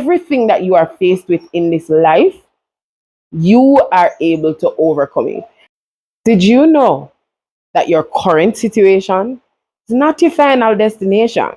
everything that you are faced with in this life, you are able to overcome it. Did you know that your current situation is not your final destination?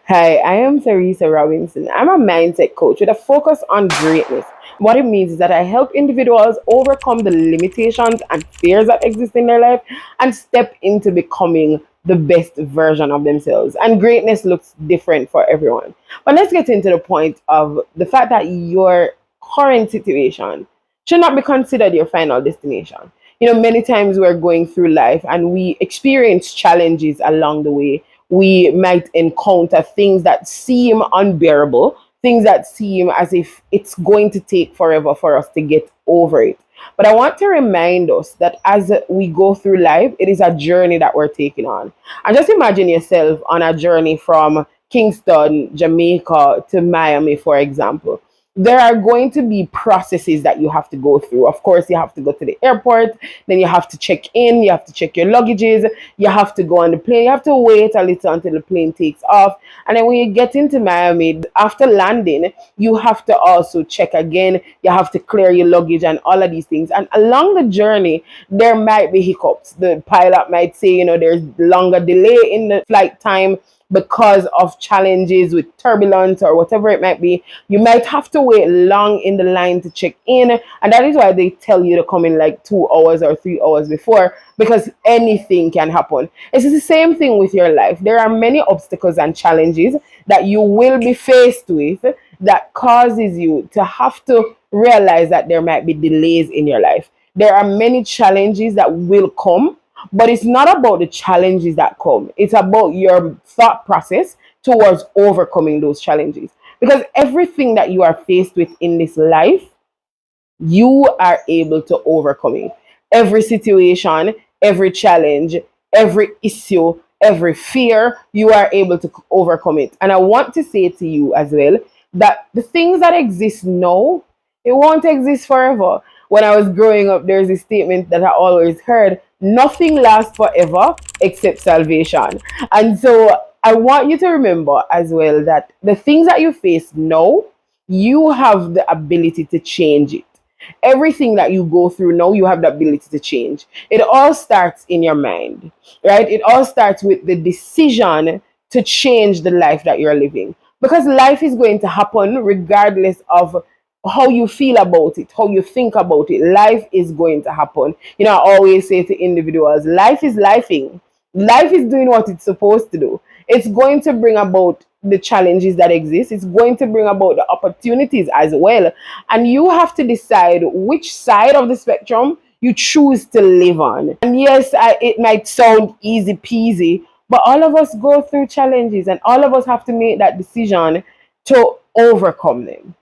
Hi, I am Teresa Robinson. I'm a mindset coach with a focus on greatness. What it means is that I help individuals overcome the limitations and fears that exist in their life and step into becoming the best version of themselves. And greatness looks different for everyone. But let's get into the point of the fact that your current situation should not be considered your final destination. Many times we're going through life and we experience challenges along the way. We might encounter things that seem unbearable, things that seem as if it's going to take forever for us to get over it. But I want to remind us that as we go through life, it is a journey that we're taking on. And just imagine yourself on a journey from Kingston, Jamaica to Miami, for example. There are going to be processes that you have to go through. Of course, you have to go to the airport, then you have to check in, you have to check your luggages, you have to go on the plane, you have to wait a little until the plane takes off. And then when you get into Miami, after landing, you have to also check again, you have to clear your luggage and all of these things. And along the journey, there might be hiccups. The pilot might say, there's longer delay in the flight time because of challenges with turbulence or whatever it might be. You might have to wait long in the line to check in, and that is why they tell you to come in like 2 hours or 3 hours before, because anything can happen. It's the same thing with your life. There are many obstacles and challenges that you will be faced with that causes you to have to realize that there might be delays in your life. There are many challenges that will come, but it's not about the challenges that come. It's about your thought process towards overcoming those challenges. Because everything that you are faced with in this life, you are able to overcome it. Every situation, every challenge, every issue, every fear, you are able to overcome it. And I want to say to you as well that the things that exist now, it won't exist forever. When I was growing up, there's a statement that I always heard: nothing lasts forever except salvation. And so I want you to remember as well that the things that you face now, you have the ability to change it. Everything that you go through now, you have the ability to change. It all starts in your mind, right? It all starts with the decision to change the life that you're living. Because life is going to happen regardless of how you feel about it, how you think about it. Life is going to happen. I always say to individuals, life is lifing. Life is doing what it's supposed to do. It's going to bring about the challenges that exist. It's going to bring about the opportunities as well. And you have to decide which side of the spectrum you choose to live on. And yes, it might sound easy peasy, but all of us go through challenges and all of us have to make that decision to overcome them.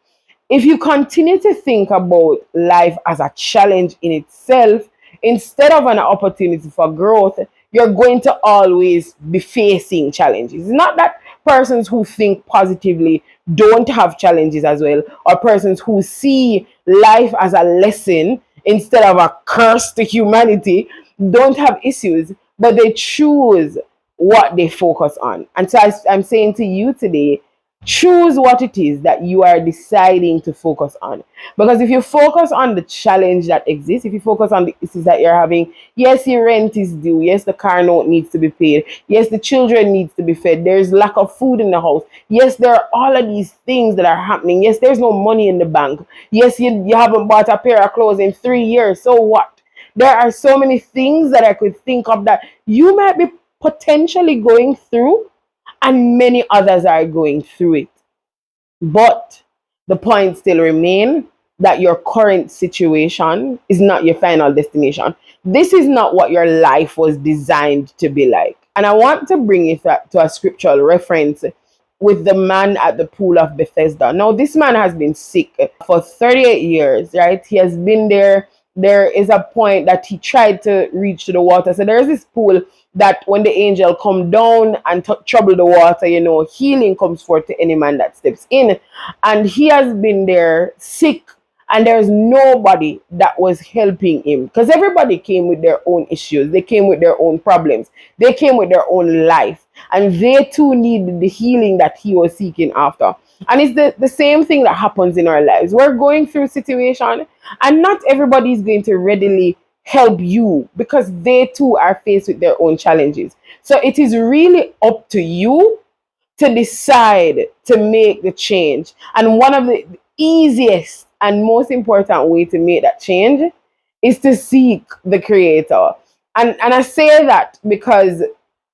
If you continue to think about life as a challenge in itself, instead of an opportunity for growth, you're going to always be facing challenges. It's not that persons who think positively don't have challenges as well, or persons who see life as a lesson instead of a curse to humanity don't have issues, but they choose what they focus on. And so I'm saying to you today, choose what it is that you are deciding to focus on. Because if you focus on the challenge that exists, if you focus on the issues that you're having, yes, your rent is due, yes, the car note needs to be paid, yes, the children needs to be fed, there's lack of food in the house, yes, there are all of these things that are happening, yes, there's no money in the bank, yes, you haven't bought a pair of clothes in 3 years, so what? There are so many things that I could think of that you might be potentially going through, and many others are going through it. But the point still remains that your current situation is not your final destination. This is not what your life was designed to be like. And I want to bring it to a scriptural reference with the man at the pool of Bethesda. Now, this man has been sick for 38 years, right? He has been there. There is a point that he tried to reach to the water. So there's this pool that when the angel come down and trouble the water, healing comes forth to any man that steps in. And he has been there sick, and there's nobody that was helping him, because everybody came with their own issues. They came with their own problems. They came with their own life, and they too needed the healing that he was seeking after. And it's the same thing that happens in our lives. We're going through situation, and not everybody is going to readily help you because they too are faced with their own challenges. So it is really up to you to decide to make the change. And one of the easiest and most important way to make that change is to seek the creator. And I say that because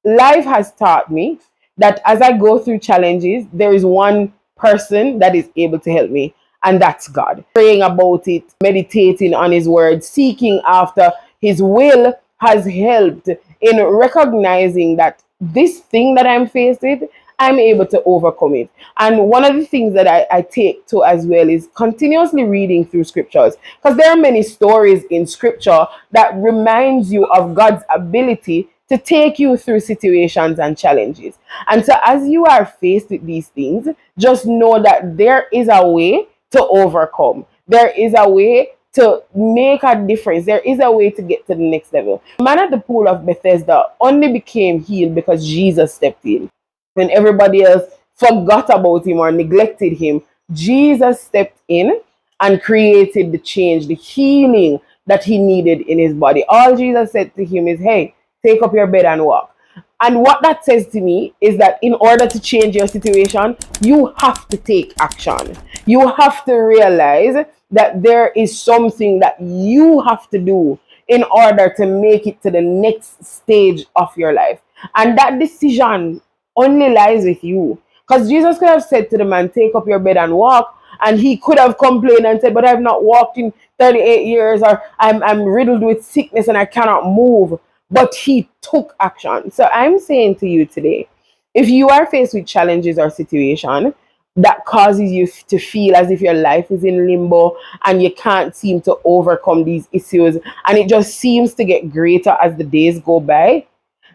life has taught me that as I go through challenges, there is one person that is able to help me, and that's God. Praying about it, meditating on His word, seeking after His will has helped in recognizing that this thing that I'm faced with, I'm able to overcome it. And one of the things that I take to as well is continuously reading through scriptures, because there are many stories in scripture that reminds you of God's ability to take you through situations and challenges. And so as you are faced with these things, just know that there is a way to overcome. There is a way to make a difference. There is a way to get to the next level. The man at the pool of Bethesda only became healed because Jesus stepped in. When everybody else forgot about him or neglected him, Jesus stepped in and created the change, the healing that he needed in his body. All Jesus said to him is, hey, take up your bed and walk. And what that says to me is that in order to change your situation, you have to take action. You have to realize that there is something that you have to do in order to make it to the next stage of your life. And that decision only lies with you. Because Jesus could have said to the man, take up your bed and walk. And he could have complained and said, but I've not walked in 38 years, or I'm riddled with sickness and I cannot move. But he took action. So I'm saying to you today, if you are faced with challenges or situation that causes you to feel as if your life is in limbo and you can't seem to overcome these issues, and it just seems to get greater as the days go by,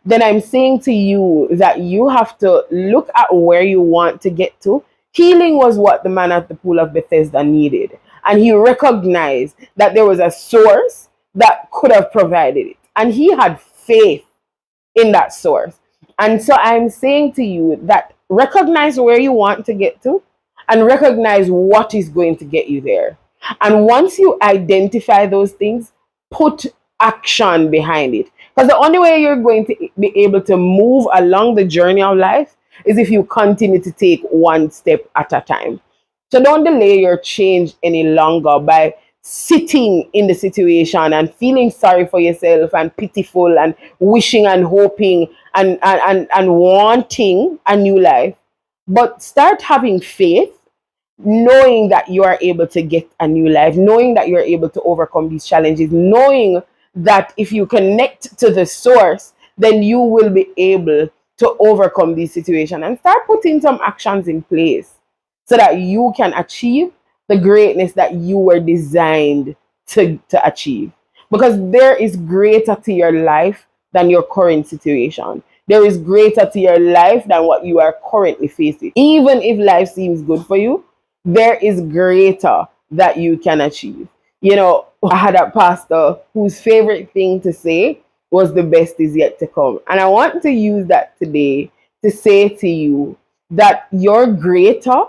then I'm saying to you that you have to look at where you want to get to. Healing was what the man at the pool of Bethesda needed. And he recognized that there was a source that could have provided it. And he had faith in that source. And so I'm saying to you that recognize where you want to get to and recognize what is going to get you there. And once you identify those things, put action behind it. Because the only way you're going to be able to move along the journey of life is if you continue to take one step at a time. So don't delay your change any longer by sitting in the situation and feeling sorry for yourself and pitiful and wishing and hoping and wanting a new life. But start having faith, knowing that you are able to get a new life, knowing that you're able to overcome these challenges, knowing that if you connect to the source, then you will be able to overcome these situations, and start putting some actions in place so that you can achieve the greatness that you were designed to achieve. Because there is greater to your life than your current situation. There is greater to your life than what you are currently facing. Even if life seems good for you, there is greater that you can achieve. You know, I had a pastor whose favorite thing to say was the best is yet to come. And I want to use that today to say to you that your greater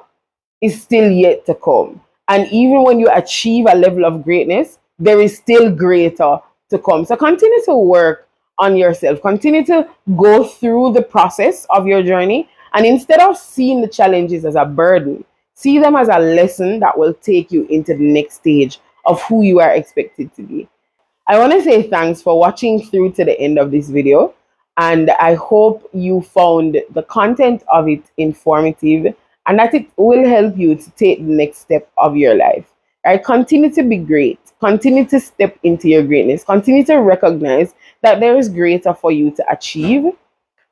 is still yet to come. And even when you achieve a level of greatness, there is still greater to come. So continue to work on yourself. Continue to go through the process of your journey. And instead of seeing the challenges as a burden, see them as a lesson that will take you into the next stage of who you are expected to be. I want to say thanks for watching through to the end of this video, and I hope you found the content of it informative and that it will help you to take the next step of your life. Right? Continue to be great. Continue to step into your greatness. Continue to recognize that there is greater for you to achieve,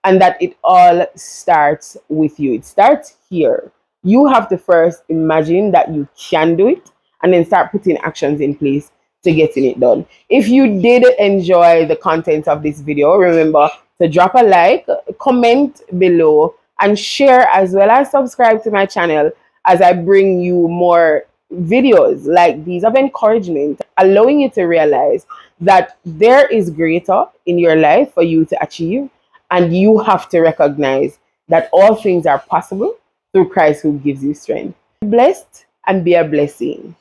and that it all starts with you. It starts here. You have to first imagine that you can do it and then start putting actions in place to getting it done. If you did enjoy the content of this video, remember to drop a like, comment below, and share, as well as subscribe to my channel as I bring you more videos like these of encouragement, allowing you to realize that there is greater in your life for you to achieve, and you have to recognize that all things are possible through Christ who gives you strength. Be blessed and be a blessing.